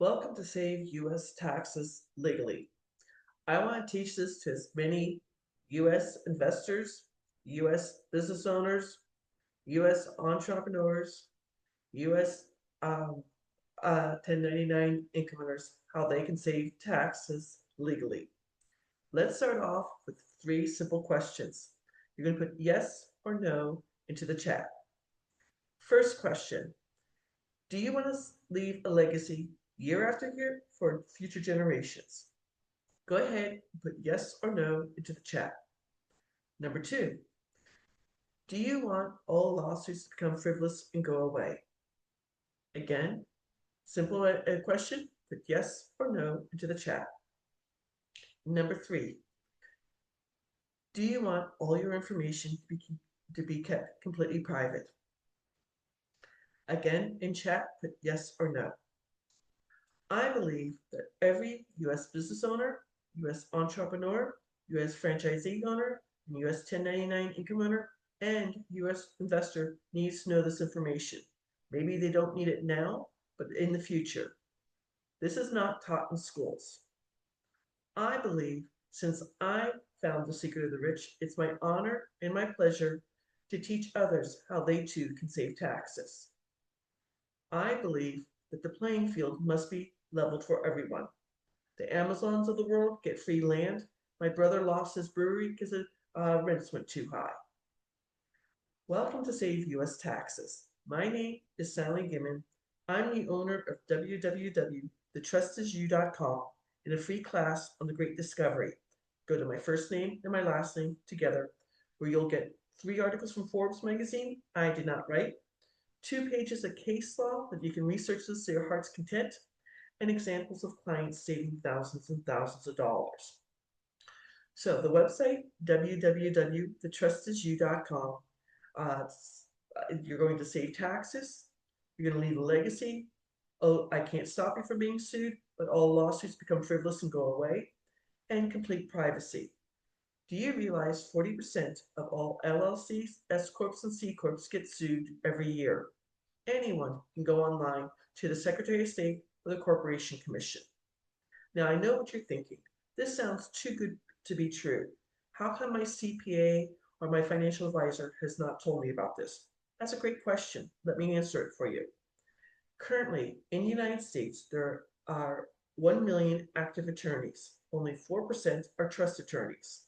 Welcome to Save U.S. Taxes Legally. I want to teach this to as many U.S. investors, U.S. business owners, U.S. entrepreneurs, U.S. 1099 income earners, how they can save taxes legally. Let's start off with three simple questions. You're going to put yes or no into the chat. First question, do you want to leave a legacy year after year for future generations? Go ahead and put yes or no into the chat. Number two, do you want all lawsuits to become frivolous and go away? Again, simple question, put yes or no into the chat. Number three, do you want all your information to be kept completely private? Again, in chat, put yes or no. I believe that every U.S. business owner, U.S. entrepreneur, U.S. franchisee owner, and U.S. 1099 income owner, and U.S. investor needs to know this information. Maybe they don't need it now, but in the future. This is not taught in schools. I believe since I found the secret of the rich, it's my honor and my pleasure to teach others how they too can save taxes. I believe that the playing field must be leveled for everyone. The Amazons of the world get free land. My brother lost his brewery because the rents went too high. Welcome to Save U.S. Taxes. My name is Sally Gimmon. I'm the owner of www.thetrustisyou.com in a free class on the Great Discovery. Go to my first name and my last name together, where you'll get 3 articles from Forbes magazine I did not write, 2 pages of case law that you can research this to your heart's content, and examples of clients saving thousands and thousands of dollars. So the website, www.thetrustisyou.com, you're going to save taxes, you're going to leave a legacy. Oh, I can't stop you from being sued, but all lawsuits become frivolous and go away, and complete privacy. Do you realize 40% of all LLCs, S Corps, and C Corps get sued every year? Anyone can go online to the Secretary of State or the Corporation Commission. Now, I know what you're thinking. This sounds too good to be true. How come my CPA or my financial advisor has not told me about this? That's a great question. Let me answer it for you. Currently, in the United States, there are 1 million active attorneys. Only 4% are trust attorneys.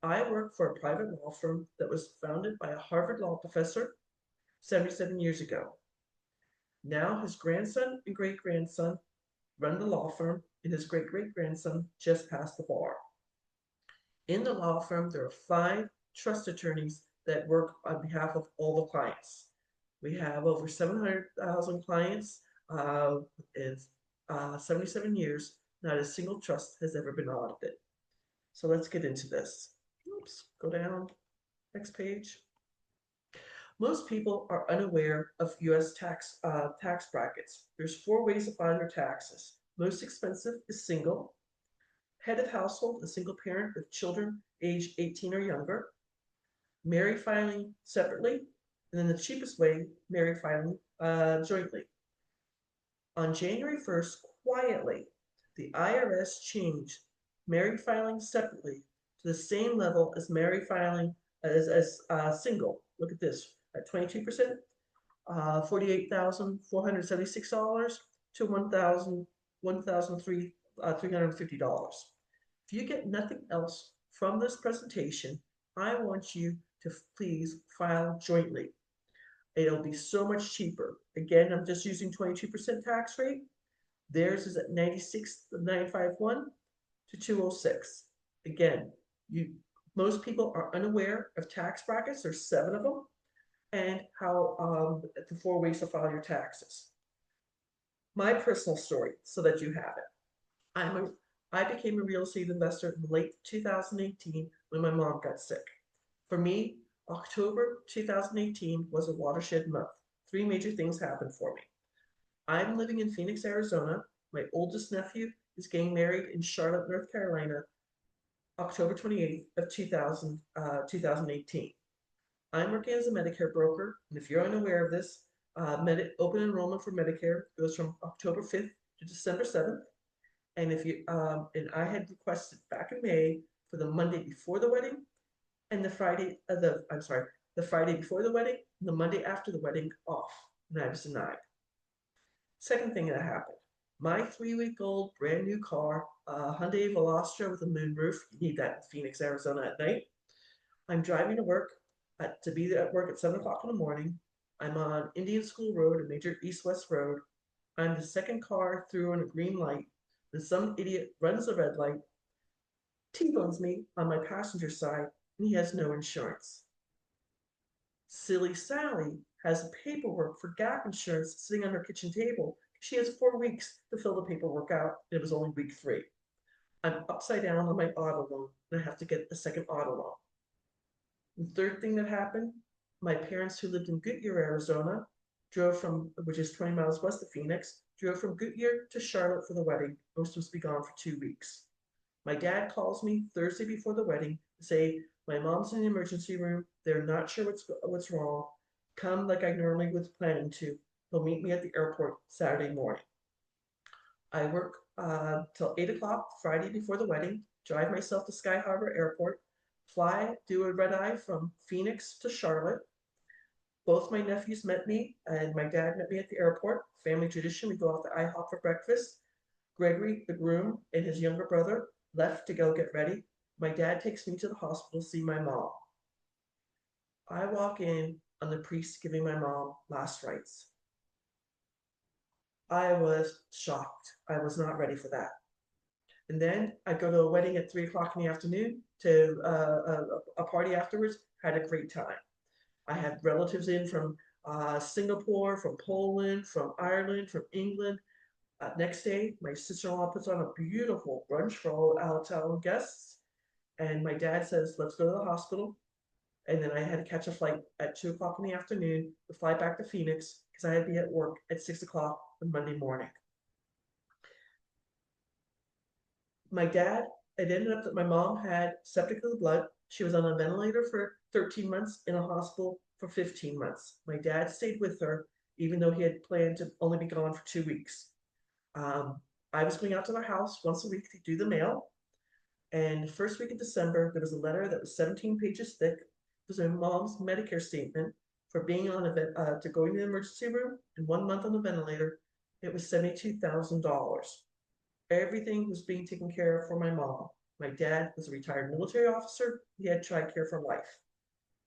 I work for a private law firm that was founded by a Harvard law professor 77 years ago. Now his grandson and great-grandson run the law firm, and his great-great-grandson just passed the bar. In the law firm, there are 5 trust attorneys that work on behalf of all the clients. We have over 700,000 clients in 77 years. Not a single trust has ever been audited. So let's get into this. Oops, go down, next page. Most people are unaware of U.S. tax brackets. There's 4 ways to file your taxes. Most expensive is single. Head of household, a single parent with children age 18 or younger. Married filing separately. And then the cheapest way, married filing jointly. On January 1st, quietly, the IRS changed married filing separately to the same level as married filing as single. Look at this, at 22%, $48,476 to $1,350. If you get nothing else from this presentation, I want you to please file jointly. It'll be so much cheaper. Again, I'm just using 22% tax rate. Theirs is at 96,951 to 206. Again, most people are unaware of tax brackets. There's 7 of them, and how the 4 ways to file your taxes. My personal story, so that you have it. I became a real estate investor in late 2018 when my mom got sick. For me, October 2018 was a watershed month. 3 major things happened for me. I'm living in Phoenix, Arizona. My oldest nephew is getting married in Charlotte, North Carolina, October 28th of 2018. I'm working as a Medicare broker, and if you're unaware of this, open enrollment for Medicare goes from October 5th to December 7th. And if you and I had requested back in May for the Monday before the wedding and the Friday the Friday before the wedding and the Monday after the wedding off, and I was denied. Second thing that happened, my 3-week-old brand new car, Hyundai Veloster with a moonroof. You need that in Phoenix, Arizona at night. I'm driving to work to be there at work at 7 o'clock in the morning. I'm on Indian School Road, a major east-west road. I'm the second car through on a green light. Then some idiot runs the red light, T-bones me on my passenger side, and he has no insurance. Silly Sally has paperwork for gap insurance sitting on her kitchen table. She has 4 weeks to fill the paperwork out, and it was only week 3. I'm upside down on my auto loan, and I have to get a second auto loan. The third thing that happened, my parents who lived in Goodyear, Arizona, drove from, which is 20 miles west of Phoenix, drove from Goodyear to Charlotte for the wedding. I was supposed to be gone for 2 weeks. My dad calls me Thursday before the wedding to say, my mom's in the emergency room. They're not sure what's wrong. Come like I normally was planning to. He'll meet me at the airport Saturday morning. I work till 8 o'clock Friday before the wedding, drive myself to Sky Harbor Airport, fly, do a red eye from Phoenix to Charlotte. Both my nephews met me, and my dad met me at the airport. Family tradition, we go out to IHOP for breakfast. Gregory, the groom, and his younger brother left to go get ready. My dad takes me to the hospital to see my mom. I walk in on the priest giving my mom last rites. I was shocked. I was not ready for that. And then I go to a wedding at 3 o'clock in the afternoon to a party afterwards. Had a great time. I had relatives in from Singapore, from Poland, from Ireland, from England. Next day, my sister-in-law puts on a beautiful brunch for all our guests. And my dad says, let's go to the hospital. And then I had to catch a flight at 2 o'clock in the afternoon to fly back to Phoenix because I had to be at work at 6 o'clock on Monday morning. My dad, it ended up that my mom had septic of the blood. She was on a ventilator for 13 months, in a hospital for 15 months. My dad stayed with her, even though he had planned to only be gone for 2 weeks. I was going out to their house once a week to do the mail. And the first week of December, there was a letter that was 17 pages thick. It was my mom's Medicare statement for being on to going to the emergency room and 1 month on the ventilator. It was $72,000. Everything was being taken care of for my mom. My dad was a retired military officer. He had TRICARE for life.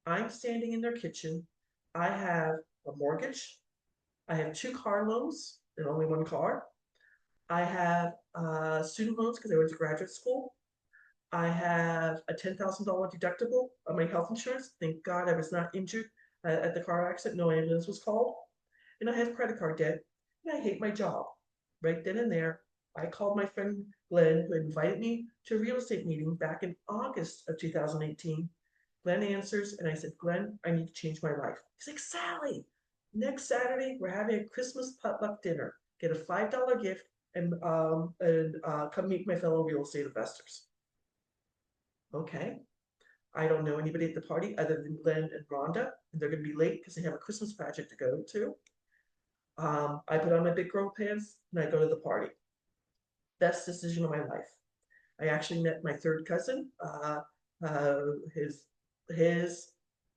I'm standing in their kitchen. I have a mortgage. I have 2 car loans and only 1 car. I have student loans because I went to graduate school. I have a $10,000 deductible on my health insurance. Thank God I was not injured at the car accident. No ambulance was called. And I have credit card debt. And I hate my job. Right then and there, I called my friend Glenn, who invited me to a real estate meeting back in August of 2018. Glenn answers, and I said, Glenn, I need to change my life. He's like, Sally, next Saturday, we're having a Christmas potluck dinner. Get a $5 gift and come meet my fellow real estate investors. Okay. I don't know anybody at the party other than Glenn and Rhonda, and they're going to be late because they have a Christmas pageant to go to. I put on my big girl pants and I go to the party. Best decision of my life. I actually met my third cousin. His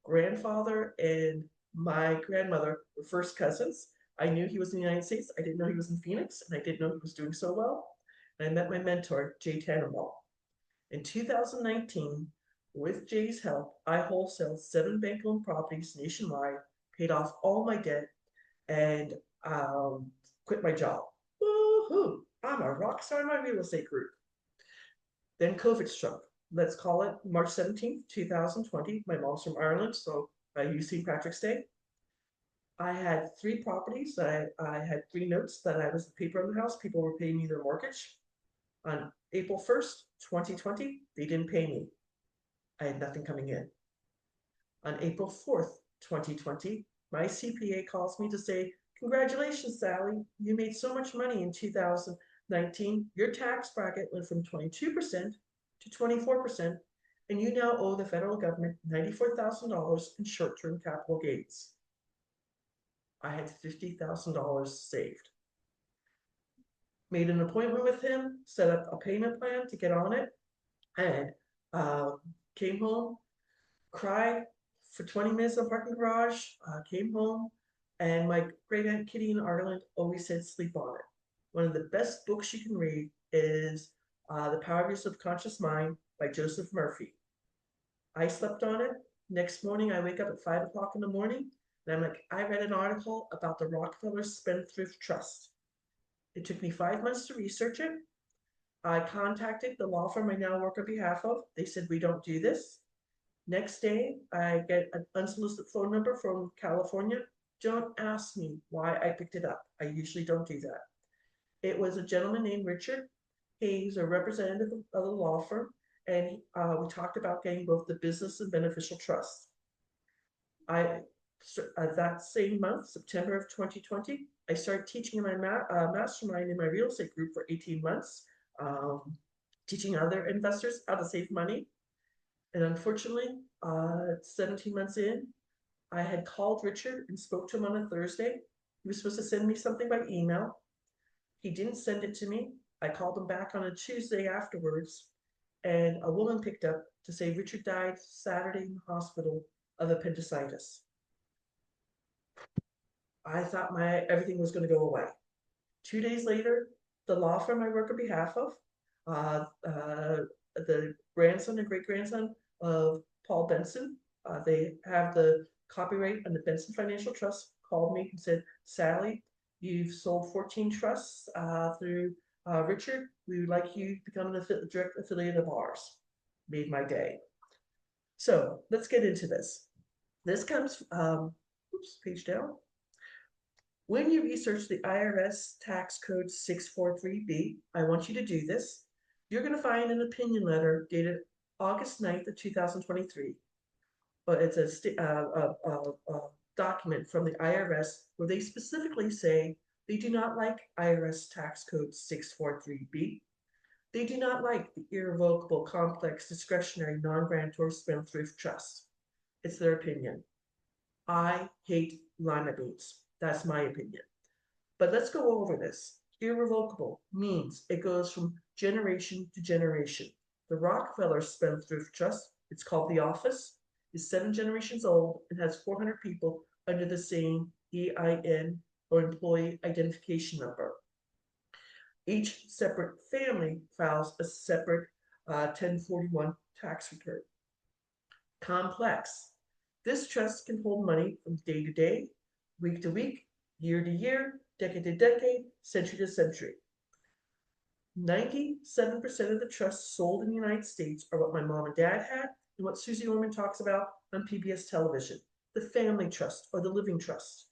grandfather and my grandmother were first cousins. I knew he was in the United States. I didn't know he was in Phoenix, and I didn't know he was doing so well. And I met my mentor, Jay Tannenbaum. In 2019, with Jay's help, I wholesaled 7 bank-owned properties nationwide, paid off all my debt, and quit my job. Woohoo! I'm a rock star in my real estate group. Then COVID struck. Let's call it March 17th, 2020. My mom's from Ireland, so I used St. Patrick's Day. I had 3 properties. I had 3 notes that I was the paper on the house. People were paying me their mortgage. On April 1st, 2020, they didn't pay me. I had nothing coming in. On April 4th, 2020, my CPA calls me to say, congratulations, Sally. You made so much money in 2019. Your tax bracket went from 22% to 24%, and you now owe the federal government $94,000 in short-term capital gains. I had $50,000 saved. Made an appointment with him, set up a payment plan to get on it, and came home, cried for 20 minutes in the parking garage, came home, and my great aunt Kitty in Ireland always said sleep on it. One of the best books you can read is The Power of Your Subconscious Mind by Joseph Murphy. I slept on it. Next morning, I wake up at 5 o'clock in the morning, and I'm like, I read an article about the Rockefellers Spendthrift Trust. It took me 5 months to research it. I contacted the law firm I now work on behalf of. They said, we don't do this. Next day, I get an unsolicited phone number from California. Don't ask me why I picked it up. I usually don't do that. It was a gentleman named Richard. He's a representative of the law firm, and we talked about getting both the business and beneficial trust. That same month, September of 2020, I started teaching in my mastermind in my real estate group for 18 months, teaching other investors how to save money. And unfortunately, 17 months in, I had called Richard and spoke to him on a Thursday. He was supposed to send me something by email. He didn't send it to me. I called him back on a Tuesday afterwards, and a woman picked up to say Richard died Saturday in the hospital of appendicitis. I thought everything was going to go away. 2 days later, the law firm I work on behalf of, the grandson and great-grandson of Paul Benson, they have the copyright on the Benson Financial Trust, called me and said, Sally, you've sold 14 trusts through Richard. We would like you to become a direct affiliate of ours. Made my day. So let's get into this. This comes, oops, page down. When you research the IRS Tax Code 643B, I want you to do this. You're going to find an opinion letter dated August 9th of 2023. But it's a document from the IRS where they specifically say they do not like IRS Tax Code 643B. They do not like the irrevocable, complex, discretionary, non-grantor spendthrift trust. It's their opinion. I hate lima beans. That's my opinion. But let's go over this. Irrevocable means it goes from generation to generation. The Rockefeller Spendthrift Trust, it's called The Office, is 7 generations old and has 400 people under the same EIN or employee identification number. Each separate family files a separate 1041 tax return. Complex. This trust can hold money from day to day, week to week, year to year, decade to decade, century to century. 97% of the trusts sold in the United States are what my mom and dad had and what Susie Orman talks about on PBS television, the family trust or the living trust.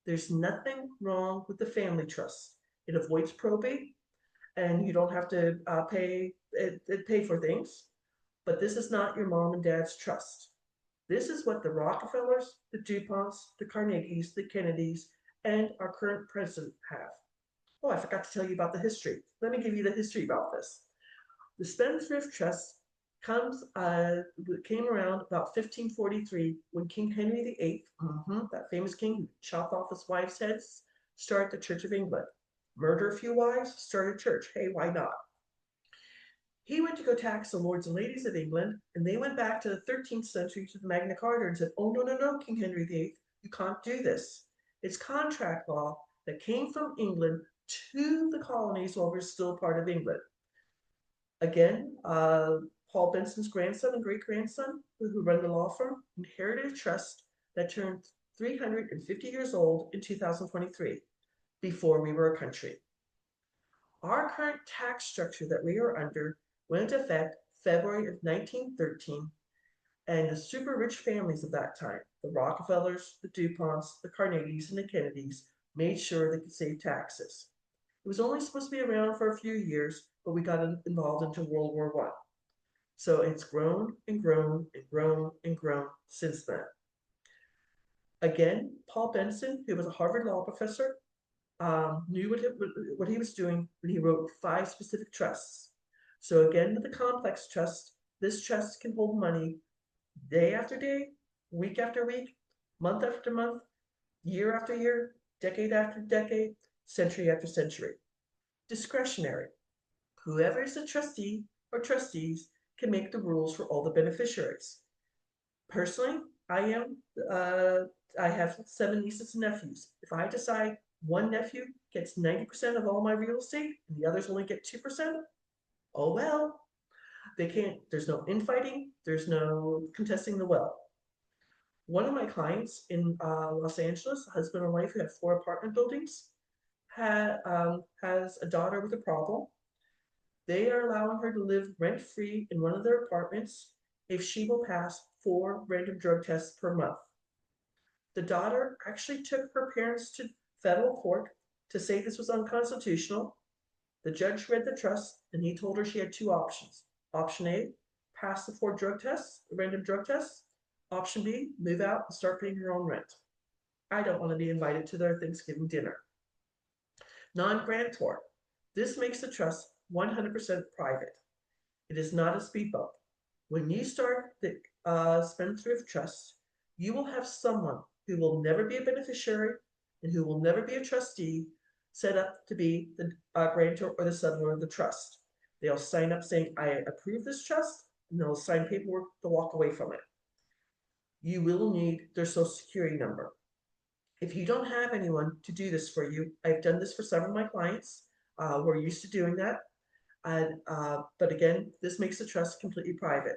There's nothing wrong with the family trust. It avoids probate and you don't have to pay for things, but this is not your mom and dad's trust. This is what the Rockefellers, the DuPonts, the Carnegies, the Kennedys, and our current president have. Oh, I forgot to tell you about the history. Let me give you the history about this. The Spendthrift Trust came around about 1543 when King Henry VIII, that famous king who chopped off his wives' heads, started the Church of England. Murder a few wives, start a church. Hey, why not? He went to go tax the lords and ladies of England, and they went back to the 13th century to the Magna Carta and said, oh, no, King Henry VIII, you can't do this. It's contract law that came from England to the colonies while we're still part of England. Again, Paul Benson's grandson and great-grandson, who run the law firm, inherited a trust that turned 350 years old in 2023, before we were a country. Our current tax structure that we are under went into effect February of 1913, and the super rich families of that time, the Rockefellers, the DuPonts, the Carnegies, and the Kennedys, made sure they could save taxes. It was only supposed to be around for a few years, but we got involved into World War I. So it's grown and grown and grown and grown since then. Again, Paul Benson, who was a Harvard law professor, knew what he was doing when he wrote 5 specific trusts. So again, with the complex trust, this trust can hold money day after day, week after week, month after month, year after year, decade after decade, century after century. Discretionary. Whoever is the trustee or trustees can make the rules for all the beneficiaries. Personally, I have 7 nieces and nephews. If I decide one nephew gets 90% of all my real estate and the others only get 2%, oh well. There's no infighting, there's no contesting the wealth. One of my clients in Los Angeles, a husband and wife who have 4 apartment buildings, has a daughter with a problem. They are allowing her to live rent-free in one of their apartments if she will pass 4 random drug tests per month. The daughter actually took her parents to federal court to say this was unconstitutional. The judge read the trust and he told her she had 2 options. Option A, pass the 4 drug tests, random drug tests. Option B, move out and start paying her own rent. I don't want to be invited to their Thanksgiving dinner. Non-Grantor. This makes the trust 100% private. It is not a speed bump. When you start the Spendthrift Trust, you will have someone who will never be a beneficiary and who will never be a trustee set up to be the grantor or the settler of the trust. They'll sign up saying, I approve this trust, and they'll sign paperwork to walk away from it. You will need their social security number. If you don't have anyone to do this for you, I've done this for some of my clients. We're used to doing that. But again, this makes the trust completely private.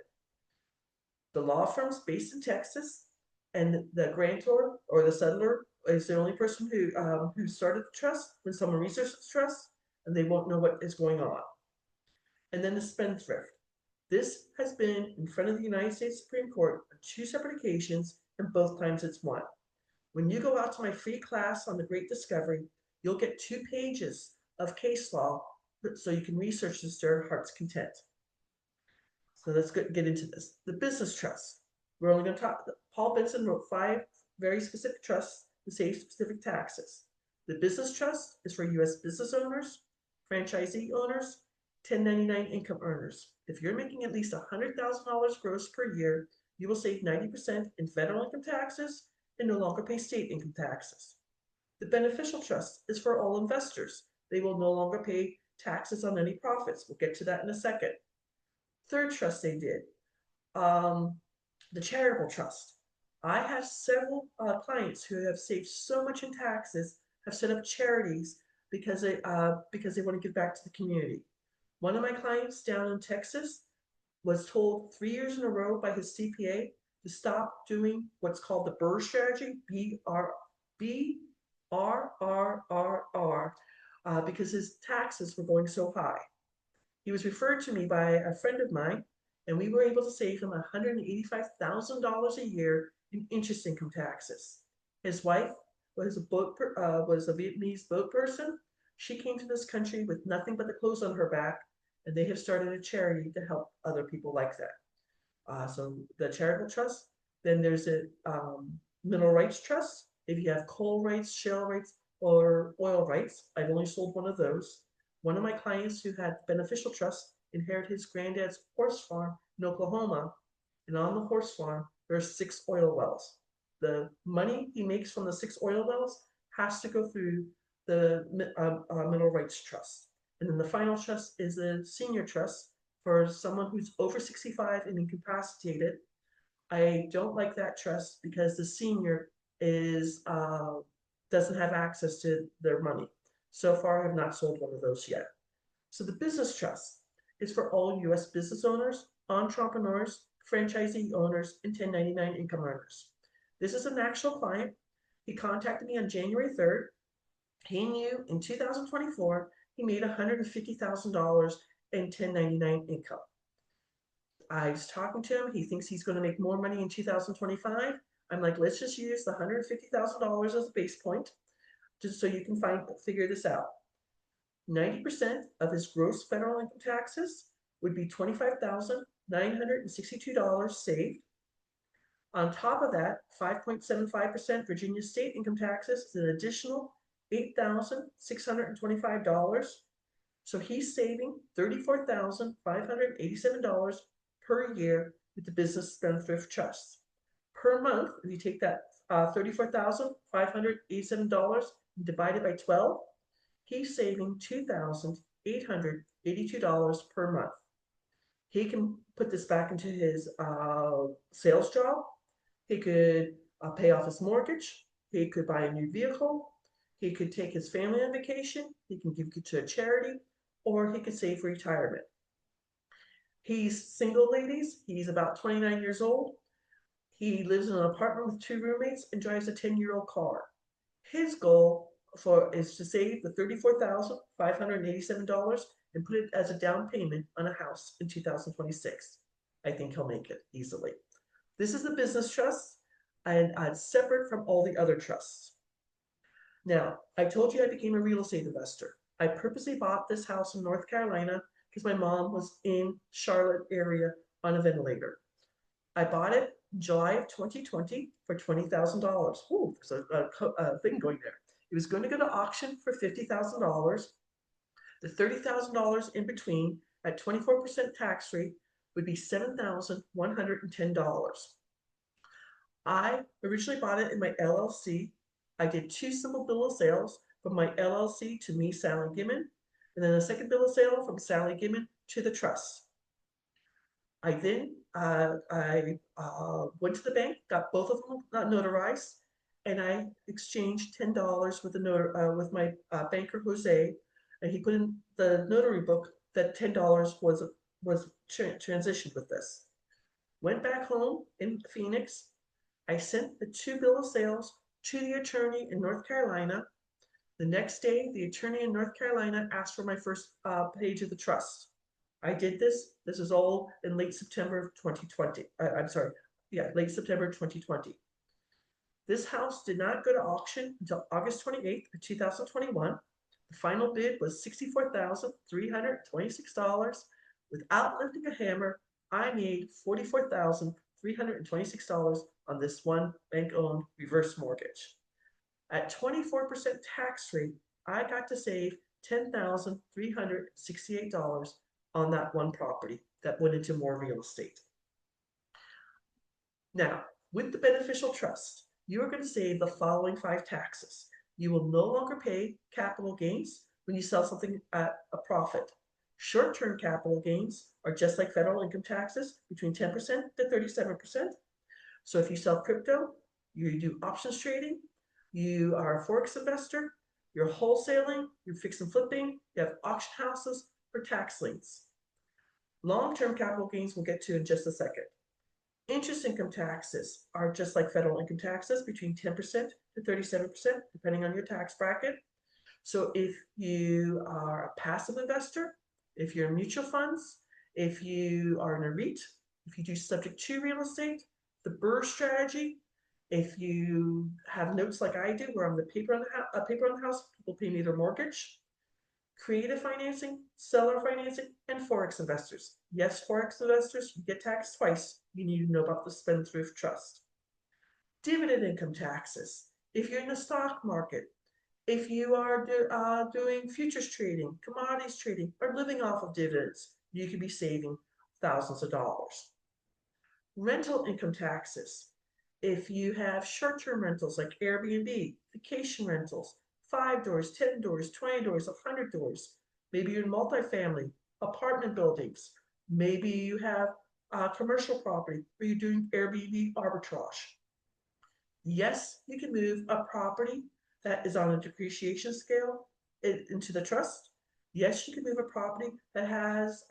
The law firm's based in Texas, and the grantor or the settler is the only person who started the trust when someone researches the trust, and they won't know what is going on. And then the spendthrift. This has been in front of the United States Supreme Court on 2 separate occasions, and both times it's won. When you go out to my free class on the Great Discovery, you'll get 2 pages of case law so you can research this to your heart's content. So let's get into this. The business trust. We're only going to talk. Paul Benson wrote 5 very specific trusts to save specific taxes. The business trust is for U.S. business owners, franchisee owners, 1099 income earners. If you're making at least $100,000 gross per year, you will save 90% in federal income taxes and no longer pay state income taxes. The beneficial trust is for all investors. They will no longer pay taxes on any profits. We'll get to that in a second. Third trust they did, the charitable trust. I have several clients who have saved so much in taxes, have set up charities because they want to give back to the community. One of my clients down in Texas was told 3 years in a row by his CPA to stop doing what's called the BRRRR strategy, B-R-R-R-R, because his taxes were going so high. He was referred to me by a friend of mine, and we were able to save him $185,000 a year in interest income taxes. His wife was a Vietnamese boat person. She came to this country with nothing but the clothes on her back, and they have started a charity to help other people like that. So the charitable trust. Then there's a mineral rights trust. If you have coal rights, shale rights, or oil rights, I've only sold one of those. One of my clients who had beneficial trust inherited his granddad's horse farm in Oklahoma, and on the horse farm there are 6 oil wells. The money he makes from the 6 oil wells has to go through the mineral rights trust. And then the final trust is the senior trust for someone who's over 65 and incapacitated. I don't like that trust because the senior doesn't have access to their money. So far, I have not sold one of those yet. So the business trust is for all U.S. business owners, entrepreneurs, franchisee owners, and 1099 income earners. This is an actual client. He contacted me on January 3rd. He knew in 2024 he made $150,000 in 1099 income. I was talking to him. He thinks he's going to make more money in 2025. I'm like, let's just use the $150,000 as a base point, just so you can figure this out. 90% of his gross federal income taxes would be $25,962 saved. On top of that, 5.75% Virginia state income taxes is an additional $8,625. So he's saving $34,587 per year with the Business Spendthrift Trust. Per month, if you take that $34,587 and divide it by 12, he's saving $2,882 per month. He can put this back into his sales job. He could pay off his mortgage. He could buy a new vehicle. He could take his family on vacation. He can give it to a charity, or he could save for retirement. He's single, ladies. He's about 29 years old. He lives in an apartment with 2 roommates and drives a 10-year-old car. His goal is to save the $34,587 and put it as a down payment on a house in 2026. I think he'll make it easily. This is the business trust, and it's separate from all the other trusts. Now, I told you I became a real estate investor. I purposely bought this house in North Carolina because my mom was in Charlotte area on a ventilator. I bought it in July of 2020 for $20,000. Ooh, there's a thing going there. It was going to go to auction for $50,000. The $30,000 in between at 24% tax rate would be $7,110. I originally bought it in my LLC. I did 2 simple bill of sales from my LLC to me, Sally Gimmon, and then a second bill of sale from Sally Gimmon to the trust. I then went to the bank, got both of them notarized, and I exchanged $10 with the with my banker Jose, and he put in the notary book that $10 was transitioned with this. Went back home in Phoenix. I sent the 2 bill of sales to the attorney in North Carolina. The next day, the attorney in North Carolina asked for my first page of the trust. I did this. This is all in late September of 2020. I'm sorry. Yeah, late September 2020. This house did not go to auction until August 28th of 2021. The final bid was $64,326. Without lifting a hammer, I made $44,326 on this one bank-owned reverse mortgage. At 24% tax rate, I got to save $10,368 on that one property that went into more real estate. Now, with the beneficial trust, you are going to save the following 5 taxes. You will no longer pay capital gains when you sell something at a profit. Short-term capital gains are just like federal income taxes, between 10% to 37%. So if you sell crypto, you do options trading, you are a forex investor, you're wholesaling, you're fix and flipping, you have auction houses or tax liens. Long-term capital gains we'll get to in just a second. Interest income taxes are just like federal income taxes, between 10% to 37%, depending on your tax bracket. So if you are a passive investor, if you're in mutual funds, if you are in a REIT, if you do subject to real estate, the BRRRR strategy, if you have notes like I do, where I'm the paper on the house, people pay me their mortgage. Creative financing, seller financing, and forex investors. Yes, forex investors, you get taxed twice. You need to know about the Spendthrift Trust. Dividend income taxes. If you're in the stock market, if you are doing futures trading, commodities trading, or living off of dividends, you could be saving thousands of dollars. Rental income taxes. If you have short-term rentals like Airbnb, vacation rentals, 5 doors, 10 doors, 20 doors, 100 doors. Maybe you're in multifamily, apartment buildings. Maybe you have commercial property where you're doing Airbnb arbitrage. Yes, you can move a property that is on a depreciation scale into the trust. Yes, you can move a property that has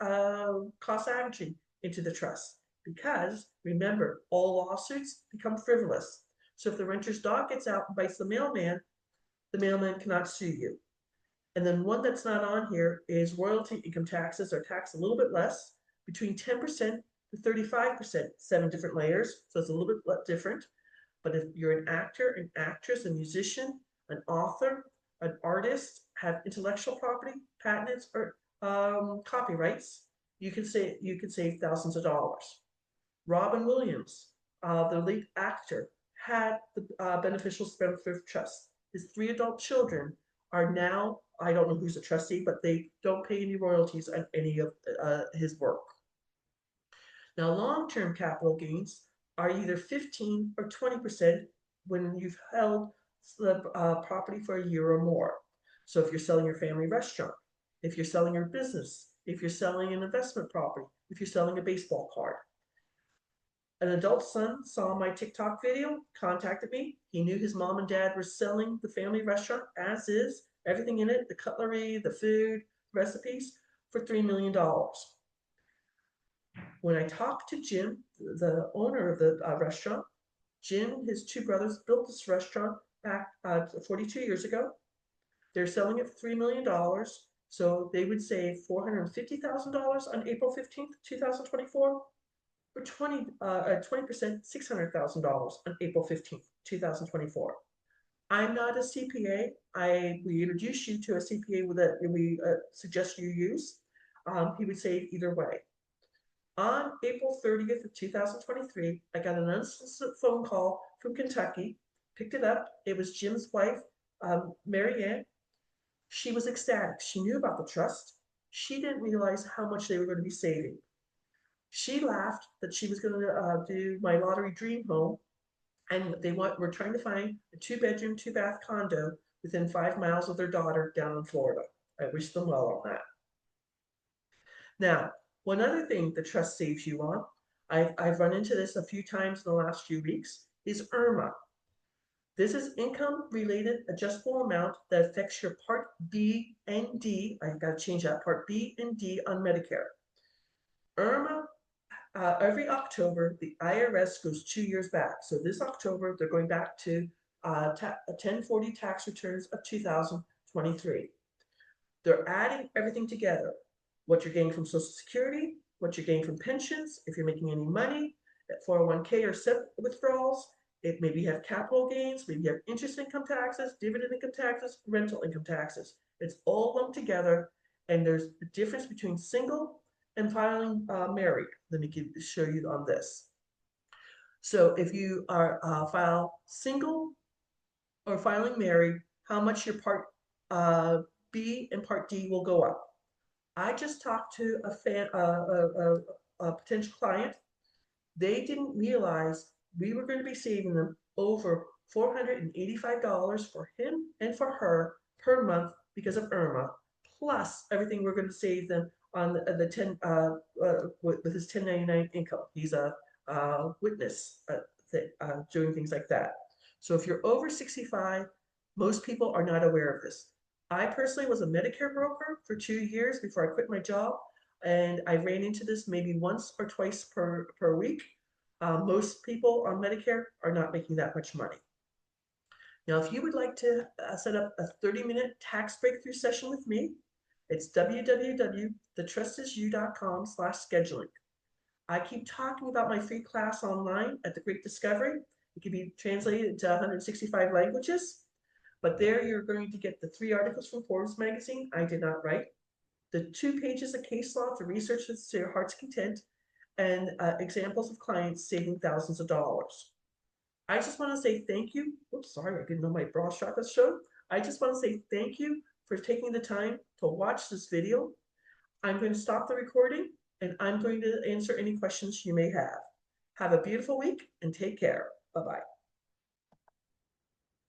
cost averaging into the trust. Because remember, all lawsuits become frivolous. So if the renter's dog gets out and bites the mailman cannot sue you. And then one that's not on here is royalty income taxes are taxed a little bit less, between 10% to 35%, 7 different layers, so it's a little bit different. But if you're an actor, an actress, a musician, an author, an artist, have intellectual property, patents, or copyrights, you can save thousands of dollars. Robin Williams, the late actor, had the Beneficial Spendthrift Trust. His 3 adult children are now, I don't know who's a trustee, but they don't pay any royalties on any of his work. Now, long-term capital gains are either 15 or 20% when you've held the property for a year or more. So if you're selling your family restaurant, if you're selling your business, if you're selling an investment property, if you're selling a baseball card. An adult son saw my TikTok video, contacted me. He knew his mom and dad were selling the family restaurant as is, everything in it, the cutlery, the food, recipes, for $3 million. When I talked to Jim, the owner of the restaurant, Jim and his two brothers built this restaurant back 42 years ago. They're selling it for $3 million. So they would save $450,000 on April 15th, 2024, or 20%, $600,000 on April 15th, 2024. I'm not a CPA. We introduce you to a CPA that we suggest you use. He would save either way. On April 30th of 2023, I got an unsolicited phone call from Kentucky, picked it up. It was Jim's wife, Mary Ann. She was ecstatic. She knew about the trust. She didn't realize how much they were going to be saving. She laughed that she was going to do my lottery dream home, and were trying to find a 2-bedroom, 2-bath condo within 5 miles of their daughter down in Florida. I wish them well on that. Now, one other thing the trust saves you on, I've run into this a few times in the last few weeks, is IRMA. This is income-related adjustable amount that affects your Part B and D. I've got to change that, Part B and D on Medicare. IRMA, every October, the IRS goes 2 years back. So this October, they're going back to 1040 tax returns of 2023. They're adding everything together. What you're getting from Social Security, what you're getting from pensions, if you're making any money, 401k or SIP withdrawals, it maybe have capital gains, maybe have interest income taxes, dividend income taxes, rental income taxes. It's all lumped together, and there's a difference between single and filing married. Let me show you on this. So if you are file single or filing married, how much your Part B and Part D will go up. I just talked to a potential client. They didn't realize we were going to be saving them over $485 for him and for her per month because of IRMA, plus everything we're going to save them on with his 1099 income. He's a witness doing things like that. So if you're over 65, most people are not aware of this. I personally was a Medicare broker for 2 years before I quit my job, and I ran into this maybe once or twice per week. Most people on Medicare are not making that much money. Now, if you would like to set up a 30-minute tax breakthrough session with me, it's www.thetrustisyou.com/scheduling. I keep talking about my free class online at The Great Discovery. It can be translated into 165 languages. But there you're going to get the 3 articles from Forbes magazine I did not write, the 2 pages of case law to research this to your heart's content, and examples of clients saving thousands of dollars. I just want to say thank you. Oops, sorry, I didn't know my bra strap was shown. I just want to say thank you for taking the time to watch this video. I'm going to stop the recording, and I'm going to answer any questions you may have. Have a beautiful week, and take care. Bye-bye.